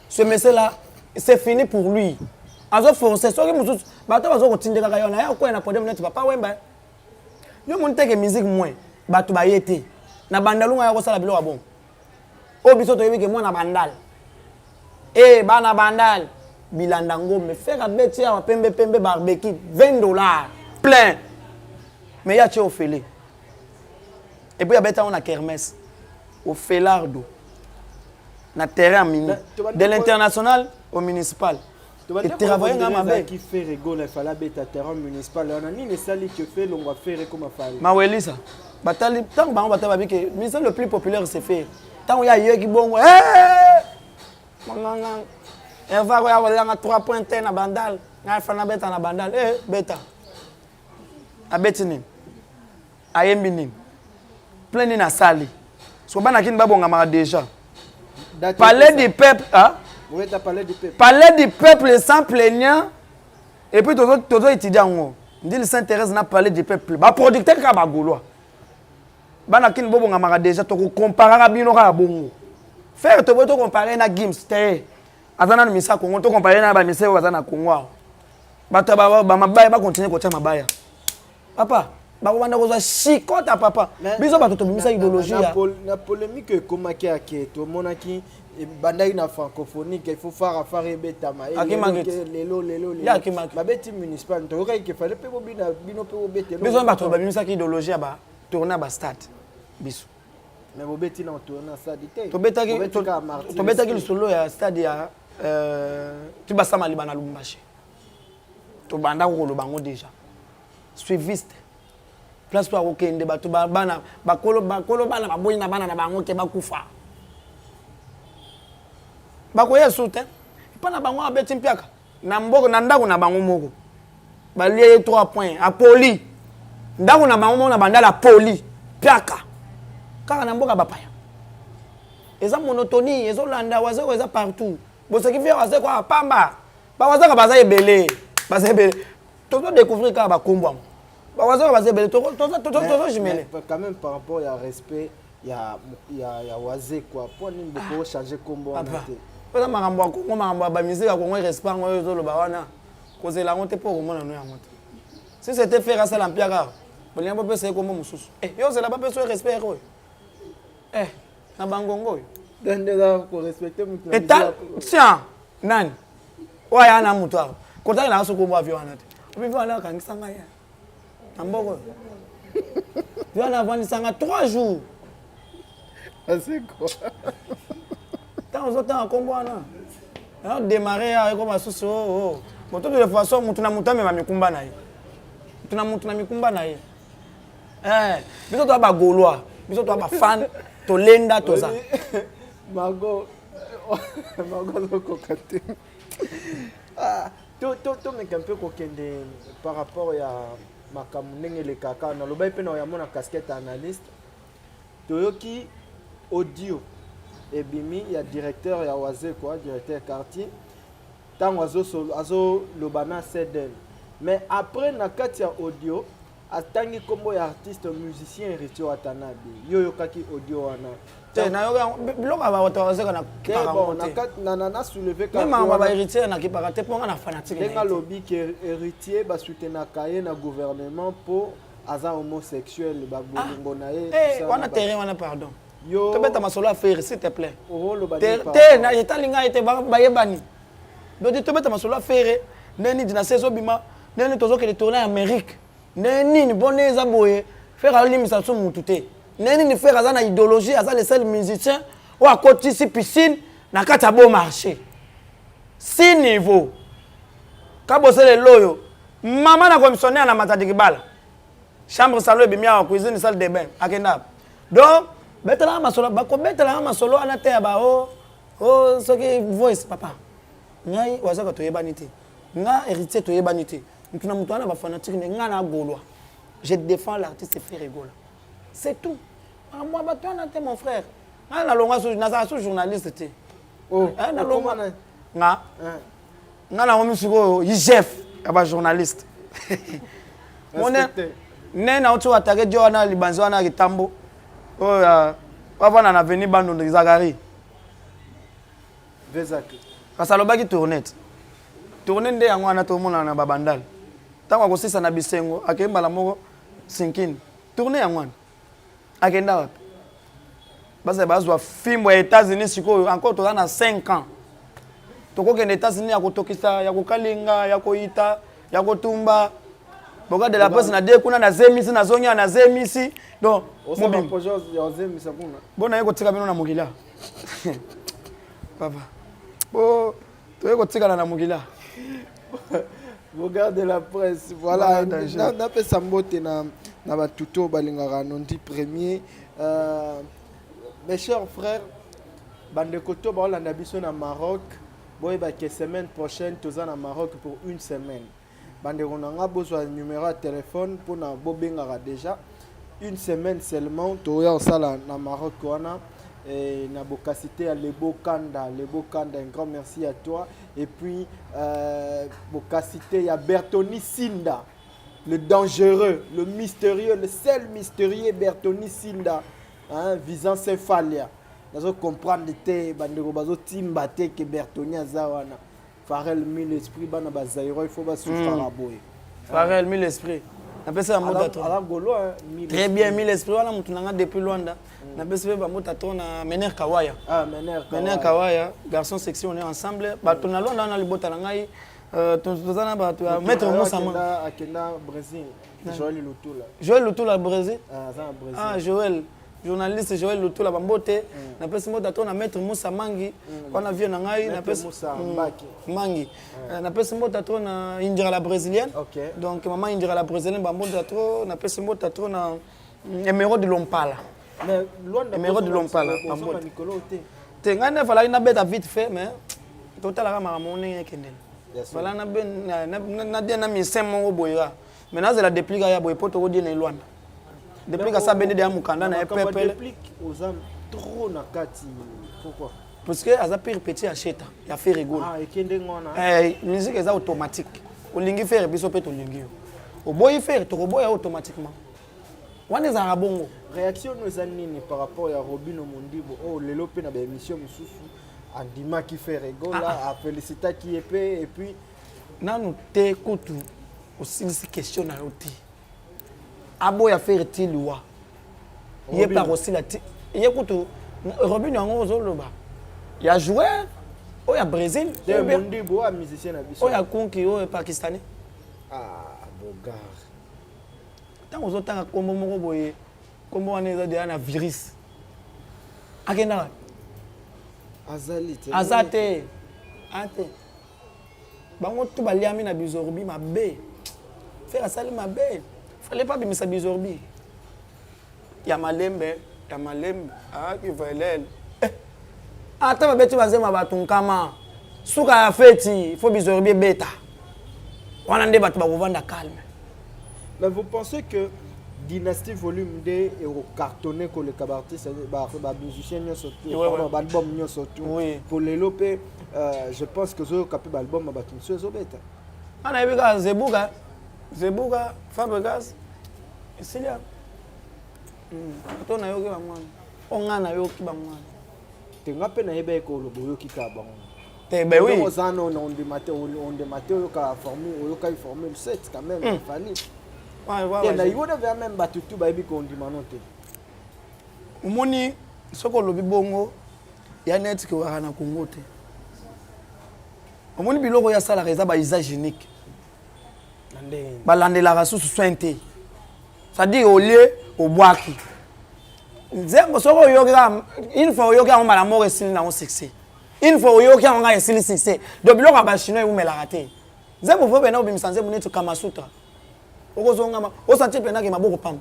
Speaker 1: Ce monsieur-là, c'est fini pour lui. Azo forcé, so que musu, bato bazo continuer kaka yona, ya ko na podium net papa wemba. Yo monte ke musique moins, bato ba yete. Na bandalunga ya ko sala bilo bon. O biso to yebike moi na bandal. Eh bana bandal, bilandango me faire beti ya pembe barbecue $20 plein. Mais ya tché au félé. Et puis ya beta on a kermesse au Félardo. Na terrain mini de l'international au municipal et travailler dans ma baie
Speaker 2: qui fait rigoler fallait beta terrain municipal on a ni les sali que fait l'on va faire comme affaire
Speaker 1: ma welisa batali tant ba bataba bike mise le plus populaire c'est faire tant ya yeki bongo manganga eva ko ya wala 3 points na bandal na fana beta na bandal beta a betini ayembi nini plein na sali so bana kin babonga ma déjà Palais du peuple, hein?
Speaker 2: Oui, tu as parlé du peuple.
Speaker 1: Palais du peuple sans plaignant. Et puis, tous les étudiants, ils s'intéressent à parler du peuple. Les producteurs, ils sont gaulois. Banakin bobo ngamara déjà, tu compares à Bino Rabongo. Faire te comparer à Gims, t'es. Azana misa Congo, tu comparer à Bamisse ou Azana Congo. Bataba, Bamabaya, va continuer à côté Mabaya. Papa. Ba wana koza chikota papa biso bato to bimisa idéologie ya
Speaker 2: la polémique comme qui a to monaki bandai na francophonie qu'il faut faire betama lelo
Speaker 1: ya kimaki
Speaker 2: ba beti municipal to ka ke fallait pe bino pe bete
Speaker 1: biso bato ba bimisa ki idéologie ba tourner ba stade biso
Speaker 2: mais bo beti na tourner stade te
Speaker 1: to betaki le solo ya stade ya tu ba sama libana Lubumbashi to banda ko lo bango déjà suiviste place toi okende bato bana bakolo bana baboyi na bana na bango ke bakufa bako yesu te pana bango abeti mpiaka na mboko na ndako na bango moko balie 3 points a poli ndako na bango na bandala poli piaka kaka na mboka bapaya eza monotonie ezolanda wazeko eza partout bosaki via wazeko apamba ba wazeka baza ebele to découvrir ka ba kombwa ba wazeka baza ebele to jimele
Speaker 2: quand même par rapport à respect il y a wazé quoi pour ni beaucoup changer kombo en été
Speaker 1: pesa makambo ko makambo ba musique ko ngwe respect ngwe zo lo ba wana ko ze la honte pour ko mona no ya honte si c'était faire ça l'empiaka bolia bo pesa ko mo mususu yo ze la ba pesa respect ko na bangongo
Speaker 2: dende za ko respecter mutu
Speaker 1: eta tiens nani Ouais, il y a un moutoir. Quand il y a un secours, il y a un autre. Il y a un autre. Il y a un 3 jours.
Speaker 2: C'est quoi?
Speaker 1: Tant aux autres, on comprend. On démarrer avec un souci. De toute façon, on a monté même à Mikumba. On a monté à Mikumba. Biso to ba Gaulois, biso to ba fan, to lenda to ça.
Speaker 2: Margot kokate. To me un peu kokende par rapport à makamnenge le kaka na loba pe na ya mona casquette analyste. Toyoki audio et bimi ya directeur ya Oise quoi, directeur quartier. Tant azo lobana cedel. Mais après na kati ya audio atangi kombo ya artiste musicien Héritier Watanabe yoyo kaki audio wana
Speaker 1: te na yo bloka ba otawazeka na
Speaker 2: na soulever
Speaker 1: ka même ba Héritier na kipaka te ponga na fanatique
Speaker 2: denga lobby que Héritier ba soutenir kaye na gouvernement pour aza homosexuel ba bongo na ye
Speaker 1: wana terrain wana pardon yo to beta masolo à faire s'il te plaît
Speaker 2: te
Speaker 1: na yetalinga ete ba yebani do to beta masolo à faire neni dina saison bima neni tozo que le tourner en Amérique neni ni bonne zaboye faire alimisa so mutu te neni ni faire azana idéologie azana les seuls musiciens ou à côté si piscine na kata bon marché si niveau kabosele loyo mama na commissionnaire na matadi kibala chambre salon bimia cuisine salle de bain akenda donc betela masolo ba ko betela masolo ana te ba oh so que voice papa ngai wazaka to yebani te nga Héritier to yebani te. Je défends l'artiste Frère Egola. C'est tout. Moi, mon frère. Je suis journaliste.
Speaker 2: Oh,
Speaker 1: chef, journaliste. Nena otu atake dio na libanzo na kitambo. Papa na veni bando de Zagari.
Speaker 2: Vezaki.
Speaker 1: Kasaloba ki tournette. Tourner nde yango ana to mona na babandal. Tango ko sisa na bisengo akemba la moko sinkini. Tourner yango ana. Akenda wapi? Basa bazwa film ya États-Unis siko encore to na 5 ans. Toko ke États-Unis ya kotokisa ya kokalinga ya koita ya kotumba. Boga de la presse na de kuna na zemisi na zonya na zemisi. Donc
Speaker 2: mobile projet ya zemisi kuna.
Speaker 1: Bona yeko tika bino na mugila. Papa. Bo to yeko tika na mugila.
Speaker 2: Regardez la presse, voilà, na pe sambote na batuto balingara nondi premier. Mes chers frères, bande koto ba la biso na Maroc, boy ba que semaine prochaine toza na Maroc pour une semaine. Bande ronanga besoin numéro de téléphone pour na bobengara déjà une semaine seulement toya sala na Maroc wana. Et Nabokacité à Lebo Kanda, un grand merci à toi. Et puis, Bokacité, il y a Bertoni Sinda, le dangereux, le mystérieux, le seul mystérieux Bertoni Sinda, hein, visant Céphalia. Nous allons comprendre que Bandero Bazo Timbate que Bertoni Azawana. Farel mille esprit, Banabazairo, il faut pas souffrir à boy.
Speaker 1: Farel mille esprit. Très bien, 1000 esprits. Voilà, nous depuis Luanda. Nous avons Mener Kawaya.
Speaker 2: Ah,
Speaker 1: Mener Kawaya, garçon section, on est ensemble. Nous avons le bota Maître Moussa.
Speaker 2: Brésil. Joël Lutula.
Speaker 1: Joël Lutula, Brésil.
Speaker 2: Ah,
Speaker 1: Joël. Journaliste Joël Lutula Bambote. Nous avons Maître Moussa Mangi. On a vu
Speaker 2: Moussa
Speaker 1: Mangi. Nous avons Indira la brésilienne. Donc, maman Indira la brésilienne, nous avons Émeraude de Lompala.
Speaker 2: Mais
Speaker 1: Émeraude de Lompala. Tu as vite fait, mais total la ramone voilà na mis 5 mois boyra. Maintenant c'est la déplique ya boy poto di na Luanda. Depuis que ça bende de mukanda na pepele.
Speaker 2: Déplique aux âmes trop na kati. Pourquoi?
Speaker 1: Parce que aza pire petit acheta, ya fait rigolo.
Speaker 2: Ah, ekende ngona.
Speaker 1: Musique est automatique. Olingi faire biso pe to lingi. O boy faire to boy automatiquement. Wana za rabongo.
Speaker 2: Réaction nous anini par rapport à Robino Mondibo. Oh lelo pe na ba émission mususu. Andima qui fait rigola, a félicité qui est et puis
Speaker 1: nanu te kutu aussi ces questions na oti. Abo ya faire ti loi. Yé par aussi la ti. Yé kutu Robin yango zoloba. Ya joueur Oh, il y a Brésil.
Speaker 2: Des Mondi, bois, musicien à Bissau.
Speaker 1: Oh, il y a Konki, oh, Pakistanais.
Speaker 2: Ah, Bogar.
Speaker 1: Tant aux autres, comme mon boy, comme on est déjà un virus. Akenda.
Speaker 2: Azalite.
Speaker 1: Azate. Ate. Bango tout baliami na bizorbi ma bé. Faire ça ma bé. Fallait pas bimisa bizorbi. Ya malembe, ah qui veulent. Ata ba beti bazema batunkama. Suka ya feti, faut bizorbi beta. Wana nde batu ba kovanda calme.
Speaker 2: Mais vous pensez que Dynastie Volume 2 est au cartonné que le cabaret, c'est-à-dire les musiciens surtout, l'album surtout. Pour les lopés, je pense que c'est capable l'album à battre sur les bêtes.
Speaker 1: On a vu que Zebuga, Fabregas, c'est là. On a eu que on a eu que
Speaker 2: tu n'as pas eu que le boyo qui a bon.
Speaker 1: Ben oui.
Speaker 2: On dématé au cas formé le 7 quand même, il fallait. Il y a même battu tout baby qu'on dit manoté.
Speaker 1: Umoni soko lobi bongo ya net ke wa na Congo te. Umoni biloko ya sala reza ba usage unique. Ba landela rasu sointe. Ça dit au lieu au boaki. Nzembo soko yoga une fois yoga on mala mort esili na on succès. Une fois yoga on ga esili succès. Do biloko ba chinois ou mela raté. Nzembo fo bena obimisanze munetu kama sutra. Au senti que ma beaucoup pam.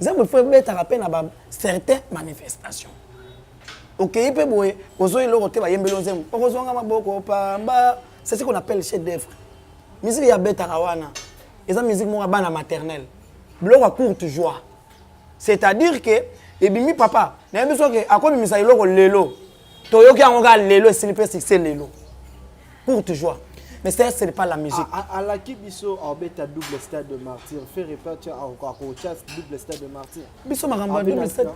Speaker 1: Zembo faut mettre à peine à certaines manifestations. OK, il peut boire, ozo il roté ba yembelo zembo. Ozo nga maboko pamba, c'est ce qu'on appelle chef d'œuvre. Musique ya beta rawana. Eza musique mo bana maternelle. Bloko à courte joie. C'est-à-dire que ebimi papa, na biso que akomi misa iloko lelo. Toyoki angoka lelo sinipe succès lelo. Courte joie. Mais ça, ce n'est pas la musique.
Speaker 2: À la Kibiso, on met un double stade de martyr. Fait répartir encore au chasse double stade de martyr.
Speaker 1: Biso makamba double stade.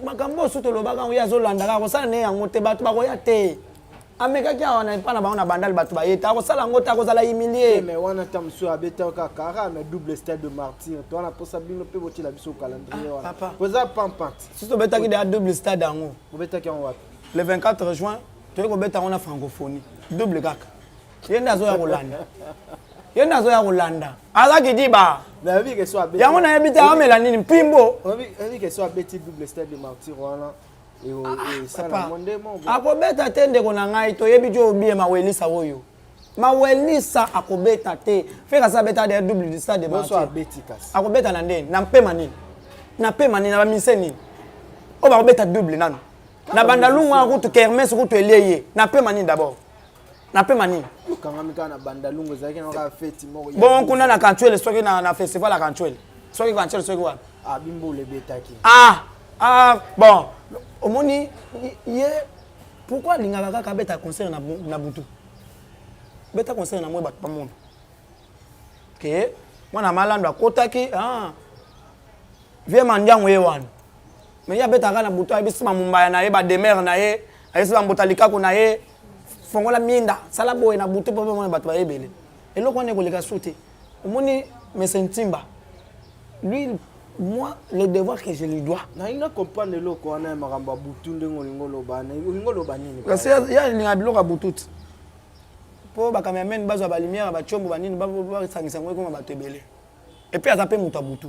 Speaker 1: Makamba surtout le bagan où il y a Zolanda. Ça n'est en moté batu baroyate. Ameka qui a pas na bana bandal batu bayete. Ako sala ngota ko sala humilier.
Speaker 2: Mais on a tam sur abeta au kakara mais double stade de martyr. Toi on a pas ça bien pe voter la biso calendrier.
Speaker 1: Papa.
Speaker 2: Vous avez pampante.
Speaker 1: Surtout beta qui de double stade en haut.
Speaker 2: Vous beta qui en wapi.
Speaker 1: Le 24 juin, tu veux beta on a francophonie. Double gak. Yenda zo ya Rolanda. Yenda zo ya Rolanda. Ala ki diba.
Speaker 2: Mais oui que soit beti.
Speaker 1: Ya mona yebita amela nini pimbo.
Speaker 2: Oui que soit beti double stade de martyr wana. Et ça la monde mon.
Speaker 1: Akobeta tende ko na ngai to yebi jo obie mawelisa oyo. Mawelisa akobeta te. Feka sa beta de double stade de martyr.
Speaker 2: Bonsoir beti kasi.
Speaker 1: Akobeta na ndeni na mpema nini. Na mpema nini na bamise nini. O ba kobeta double nano. Na bandalungu akutu kermesse kutu eleye. Na mpema nini d'abord. Na pe mani
Speaker 2: kangamika na bandalungu zaki na ka feti moko
Speaker 1: bon kuna na Kanchwele soki na festival la Kanchwele soki Kanchwele soki wa
Speaker 2: bimbo le betaki
Speaker 1: bon omoni ye pourquoi lingaka kaka beta concert na butu beta concert na moi bat pa monde ke mwana malando akotaki vie mandiango yewan mais ya beta kana butu abisima mumbaya na ye ba demer na ye ayesima mbotalika ko na ye fongola mienda sala boy na butu popo mona batu bayebele eloko ne koleka sauter omoni mesentimba lui moi le devoir que je lui dois
Speaker 2: na ina comprendre eloko wana makamba butu ndengo lingolo bana lingolo banini
Speaker 1: parce que ya linga biloko butu po ba cameraman bazo ba lumière ba chombo banini ba sangisa ngwe ko batu ebele et puis azape muta butu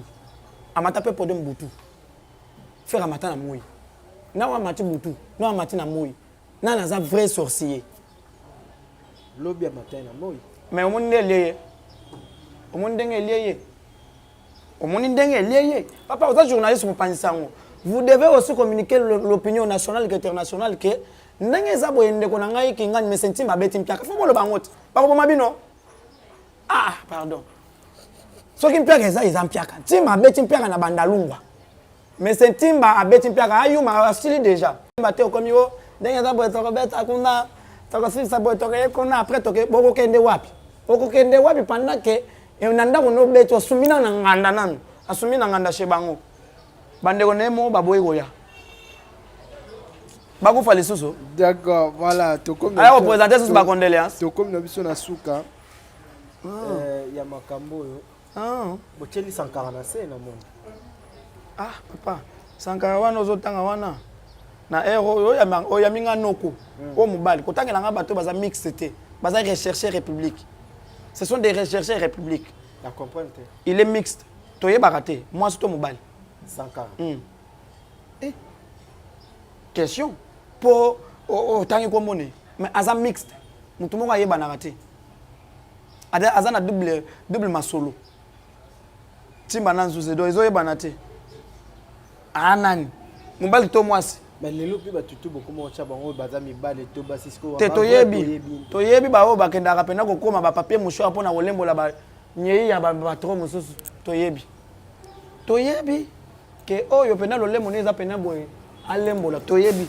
Speaker 1: amata pe podem butu faire amata na moi na wa mati butu na wa mati na moi na na za vrai sorcier
Speaker 2: lobby à matin na moi
Speaker 1: mais au monde lié au monde lié au monde lié papa vous êtes journaliste vous pensez ça vous devez aussi communiquer l'opinion nationale et internationale que ndenge za boyende ko ngai ki ngani mesenti mabeti mpiaka fo bolo bangote ba ko mabino pardon soki mpiaka eza mpiaka ti mabeti mpiaka na bandalungwa mesenti mba abeti mpiaka ayuma asili déjà mbate okomi o ndenge za boyete ko beta kuna tokasi sabo toke kona après toke boko kende wapi pendant que nanda ko no beto asumina na nganda nanu asumina nganda shebango bande ko nemo baboyi goya bako fali susu
Speaker 2: d'accord voilà to comme
Speaker 1: aya représenter susu ba condoléances
Speaker 2: to comme na biso na suka ya makambo yo bocheli 140 na monde
Speaker 1: papa 140 ozotanga wana na ero oya minga noko o mobali kotangela nga bato baza mixte baza rechercher république ce sont des rechercheurs république
Speaker 2: la comprendre
Speaker 1: il est mixte toyebaka te moi c'est mobali
Speaker 2: Sankara
Speaker 1: question pour otangi komone mais aza mixte mutu moko ayebanaka te aza na double masolo timba na nzuze do ezoyebana te anani mobali to mwasi
Speaker 2: mais lelo pe batutu beaucoup mo cha bango baza mibale to basisko
Speaker 1: te toyebi baoyo bakendaka pena kokoma bapapier mouchoir mpona kolembola banyei ya batro mosusu toyebi ke oyo pena lolemo ne eza pena boye alembola toyebi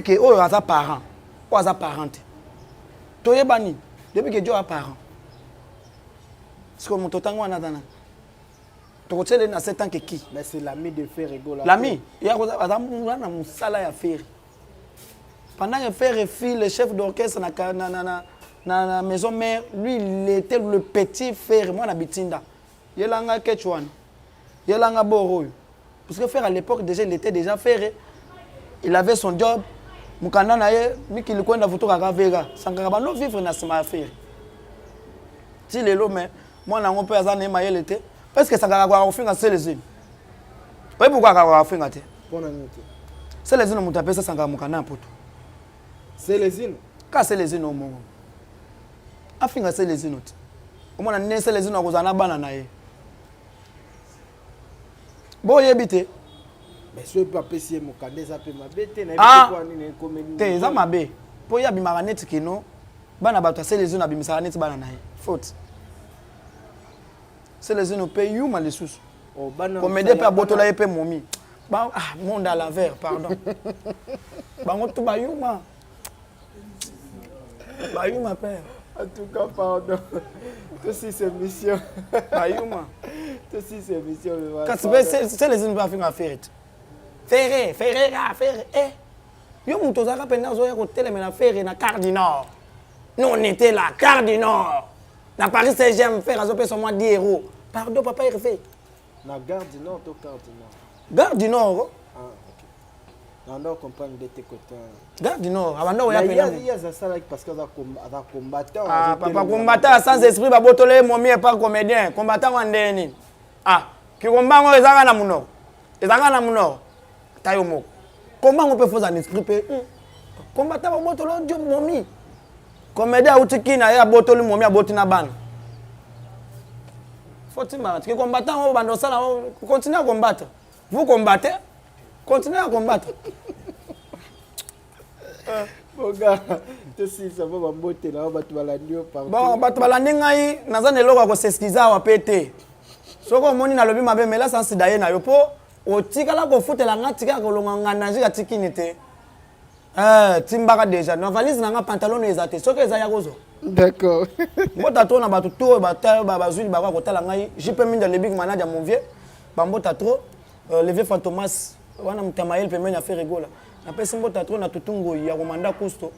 Speaker 1: ke oyo aza parent oyo aza parent te toyebani depuis que Dieu a parent parce que mon totango wana dana to tshele na 7 ans que qui
Speaker 2: mais c'est l'ami de Ferrego là
Speaker 1: l'ami ya ko za na musala ya Ferry pendant que Ferry fit le chef d'orchestre na maison mère lui il était le petit Ferry moi na bitinda yelanga ketchwan yelanga boroyo parce que Ferry à l'époque déjà il était déjà Ferry il avait son job mukanda na ye mikili kwenda vutoka ka vega sangaka bano vivre na sima affaire ti lelo mais moi na ngompe azana mayele te parce que sangaka kwa ofinga selezini oye pourquoi ka ofinga te
Speaker 2: pona nite
Speaker 1: selezini mutu apesa sangaka mukanda poto
Speaker 2: selezini
Speaker 1: ka selezini omongo afinga selezini te omona ne selezini akozana bana na ye bo yebite
Speaker 2: mais ce pas pesier mukanda ça peut mabete na
Speaker 1: quoi
Speaker 2: nini comédie
Speaker 1: te za mabe po ya bimaka neti kino bana bato selezini abimisaka neti bana na ye faute selezini pe yuma lisusu
Speaker 2: oh bana
Speaker 1: comédie pe abotola ye pe momi ba monde à l'envers pardon bango tu bayuma père
Speaker 2: en tout cas pardon tout si c'est mission
Speaker 1: bayuma
Speaker 2: tout si c'est mission
Speaker 1: quand selezini pas finga Ferré eh yo muto zaka pena zo ya ko telemena Ferré na Quart du Nord nous on était là Quart du Nord na Paris Saint-Germain faire azo peso moi 10 euros pardon papa il refait
Speaker 2: na Gare du Nord to Quart du Nord
Speaker 1: Gare du Nord
Speaker 2: ah ok on comprendre de tes côtés
Speaker 1: Gare du Nord abando ya pena
Speaker 2: il y a ça là parce que ça combattant
Speaker 1: ah papa combattant sans esprit ba botole momi et pas comédien combattant wandeni ah ki kombango ezanga na muno tayo moko comment on peut faire un esprit pe combattant ba botolo dio momi comédien outiki na ya botolo momi abotina bana Fatima que combattant on bando sala continuez à combattre vous combattez continuez à combattre
Speaker 2: mon gars tu sais ça va mbote na batu balandio pardon
Speaker 1: bon batu balandi ngai naza neloko ko s'excuser wa pété soko moni na lobi mabe mais là sans sidaye na yo po otikala ko futela ngatika ko longa nanji ka tikini te timbaka déjà na valise na nga pantalon ezate soko ezaya kozo
Speaker 2: d'accord
Speaker 1: mbota to na batu to bata bazuli ba ko tala ngai jipe minda lebik manager mon vieux bambota trop le vieux Fantomas wana mtamael pembeni ya Ferrego la na pesi mbota trop na tutungo ya komanda kusto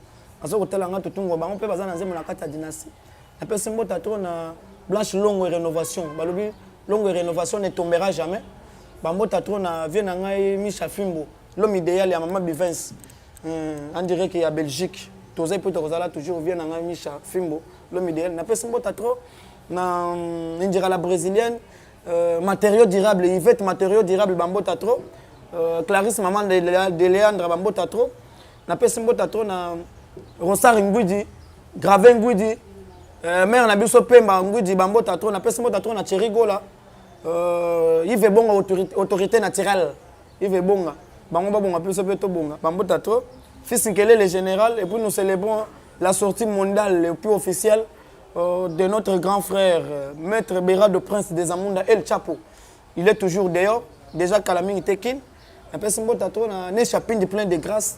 Speaker 1: azo ko tala nga tutungo bango pe bazana nzembo na kata dynastie na pesi mbota trop na Blanche Longo rénovation balobi Longo rénovation ne tombera jamais bambota trop na vie na ngai Micha Fimbo l'homme idéal ya Maman Bivens on dirait qu'il y a Belgique tous peut kozala toujours vient na ngai Micha Fimbo l'homme idéal na pesi mbota trop na indira la brésilienne matériaux durables Yvette matériaux durables bambota trop Clarisse maman de Léandre bambota trop na pesi mbota trop na Ronsard Ngudi Gravé Ngudi mère na biso Pemba Ngudi bambota trop na pesi mbota trop na Thierry Gola Yves Bonga autorité naturelle Yves Bonga bango babonga biso pe to bonga bambota trop fils Nkele le général et puis nous célébrons la sortie mondiale le plus officielle de notre grand frère maître Béra de Prince des Amunda El Chapo. Il est toujours d'ailleurs déjà Kalaming Tekin. Na pesi mbota trop na ne chapin de plein de grâce.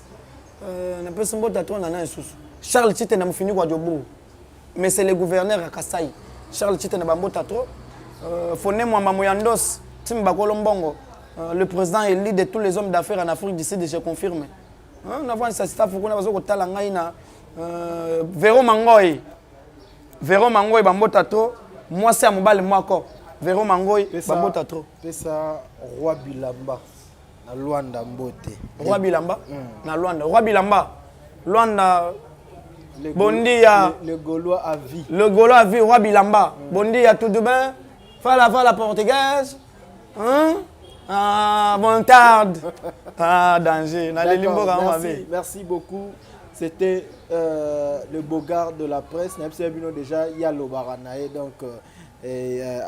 Speaker 1: Na pesi mbota trop na na susu. Charles Tite na mfini kwa Jobu. Mais c'est le gouverneur à Kasai. Charles Tite na bambota trop. Foné Mwamba Moyandos Timba Kolombongo. Le président élu de tous les hommes d'affaires en Afrique du Sud, je confirme. On a vu ça staff ko na bazo ko tala ngai na Véro Mangoy. Véro Mangoy bambota trop. Moi c'est mobile moi encore. Véro Mangoy bambota trop.
Speaker 2: C'est ça roi Bilamba. Na Luanda Mbote.
Speaker 1: Roi Bilamba. Na Luanda. Roi Bilamba. Luanda. Bondia.
Speaker 2: Le Gaulois à vie.
Speaker 1: Le Gaulois à vie. Roi Bilamba. Bondia, tout de bien. Fala portugaise. Hein? Ah, bon tarde. Ah, danger.
Speaker 2: Merci beaucoup. C'était le beau garde de la presse. Déjà, il y a le baranae. Donc,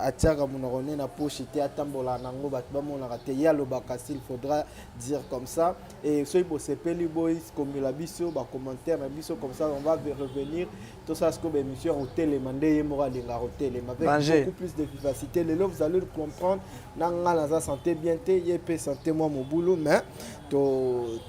Speaker 2: Atiaga Mounarone na poche était à Tambola Nango Batbamo Narate. Il y a le bakassi, il faudra dire comme ça. Et ceux qui bossent les boys, comme la biso, commentaire, la biso, comme ça, on va revenir. Tout ça, ce que monsieur hôtel et mandé, moral et la hôtel. Avec beaucoup plus de vivacité. Les lots, vous allez le comprendre. Nanga la santé bien, yep santé moi mon boulot, mais nous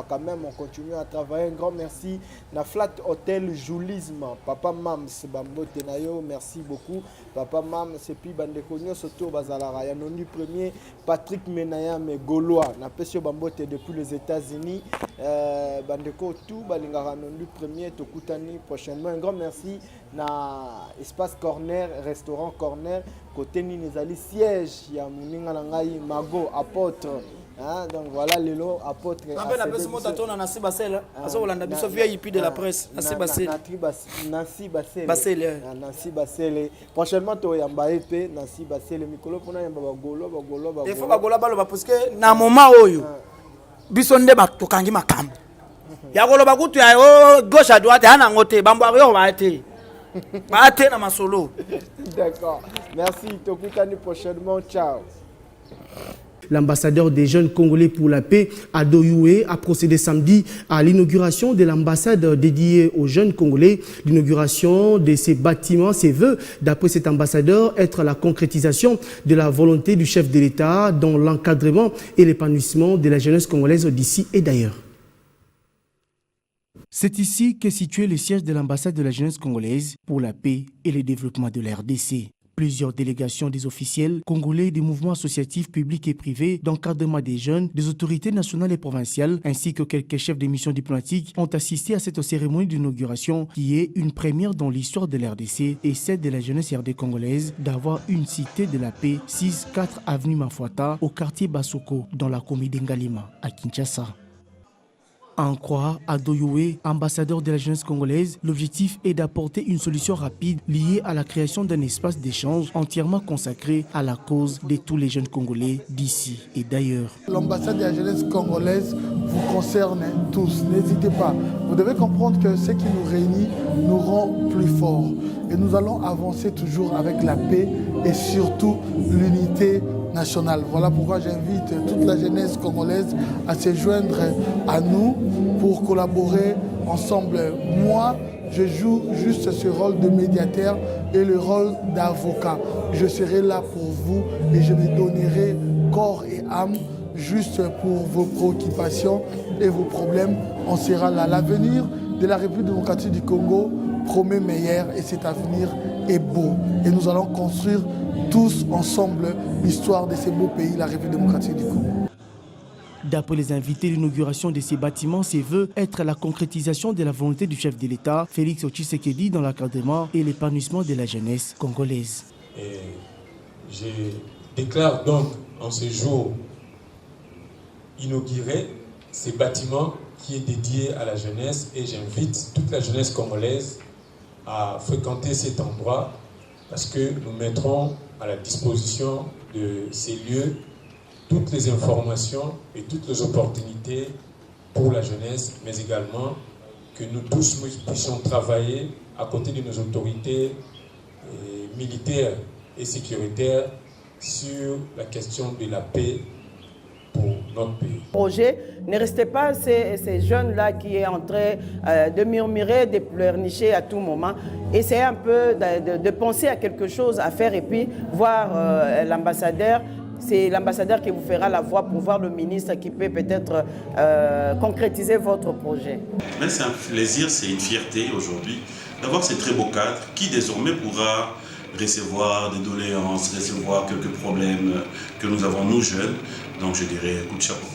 Speaker 2: quand même, on continue à travailler. Un grand merci. Na Flat Hotel Joulisme, Papa Mams Bambo Tenayo, merci beaucoup. Papa Mams, c'est puis Bandekonyo Soto Bazalara. Il y a non du premier Patrick Menaya, mais Gaulois. Na Pesio Bambo depuis les États-Unis. Bandeko tout, Balingara non du premier, Tokutani prochainement. Un grand merci. Na Espace Corner, Restaurant Corner, côté Ninezali siège, il y a Mouninga Nangai, Mago, apôtre. Hein, donc voilà les lots apôtres.
Speaker 1: De la presse.
Speaker 2: Nancy Basele. Prochainement, tu as Mbaépé, Nancy Basele, Mikolo, pour Golo.
Speaker 1: Il faut que parce que dans le moment où Bisonde Batokangi Makam. Yagolo Bakutu, gauche à droite, un angoté, Bambario va être.
Speaker 2: D'accord. Merci. Tokutani prochainement. Ciao.
Speaker 5: L'ambassadeur des jeunes congolais pour la paix, Ado Youé, a procédé samedi à l'inauguration de l'ambassade dédiée aux jeunes congolais. L'inauguration de ces bâtiments se veut, d'après cet ambassadeur, être la concrétisation de la volonté du chef de l'État dans l'encadrement et l'épanouissement de la jeunesse congolaise d'ici et d'ailleurs. C'est ici qu'est situé le siège de l'ambassade de la jeunesse congolaise pour la paix et le développement de la RDC. Plusieurs délégations des officiels congolais, des mouvements associatifs publics et privés, d'encadrement des jeunes, des autorités nationales et provinciales, ainsi que quelques chefs de missions diplomatiques ont assisté à cette cérémonie d'inauguration qui est une première dans l'histoire de la RDC et celle de la jeunesse RD congolaise d'avoir une cité de la paix 6-4 avenue Mafuata au quartier Basoko dans la commune d'Ngalima à Kinshasa. En croire Ado Youé, ambassadeur de la jeunesse congolaise, l'objectif est d'apporter une solution rapide liée à la création d'un espace d'échange entièrement consacré à la cause de tous les jeunes Congolais d'ici et d'ailleurs.
Speaker 6: L'ambassade de la jeunesse congolaise vous concerne tous, n'hésitez pas. Vous devez comprendre que ce qui nous réunit nous rend plus forts. Et nous allons avancer toujours avec la paix et surtout l'unité nationale. Voilà pourquoi j'invite toute la jeunesse congolaise à se joindre à nous pour collaborer ensemble. Moi, je joue juste ce rôle de médiateur et le rôle d'avocat. Je serai là pour vous et je me donnerai corps et âme juste pour vos préoccupations et vos problèmes. On sera là. L'avenir de la République démocratique du Congo promet meilleur et cet avenir est beau. Et nous allons construire tous ensemble l'histoire de ce beau pays, la République démocratique du Congo.
Speaker 5: D'après les invités, l'inauguration de ces bâtiments se veut être la concrétisation de la volonté du chef de l'État, Félix Tshisekedi, dans l'encadrement et l'épanouissement de la jeunesse congolaise.
Speaker 7: Et je déclare donc en ce jour inauguré ces bâtiments qui est dédié à la jeunesse et j'invite toute la jeunesse congolaise à fréquenter cet endroit parce que nous mettrons à la disposition de ces lieux toutes les informations et toutes les opportunités pour la jeunesse, mais également que nous tous nous puissions travailler à côté de nos autorités militaires et sécuritaires sur la question de la paix pour notre pays.
Speaker 8: Projet, ne restez pas ces jeunes-là qui est en train de murmurer, de pleurnicher à tout moment. Essayez un peu de penser à quelque chose à faire et puis voir l'ambassadeur. C'est l'ambassadeur qui vous fera la voix pour voir le ministre qui peut peut-être concrétiser votre projet.
Speaker 9: Mais c'est un plaisir, c'est une fierté aujourd'hui d'avoir ces très beaux cadres qui désormais pourra recevoir des doléances, recevoir quelques problèmes que nous avons nous jeunes. Donc je dirais coup de chapeau.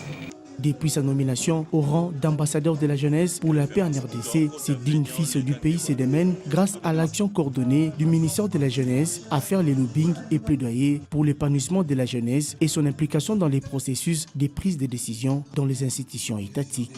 Speaker 5: Depuis sa nomination au rang d'ambassadeur de la jeunesse pour la paix en RDC, ce digne fils du pays se démène grâce à l'action coordonnée du ministère de la Jeunesse à faire les lobbying et plaidoyer pour l'épanouissement de la jeunesse et son implication dans les processus de prise de décision dans les institutions étatiques.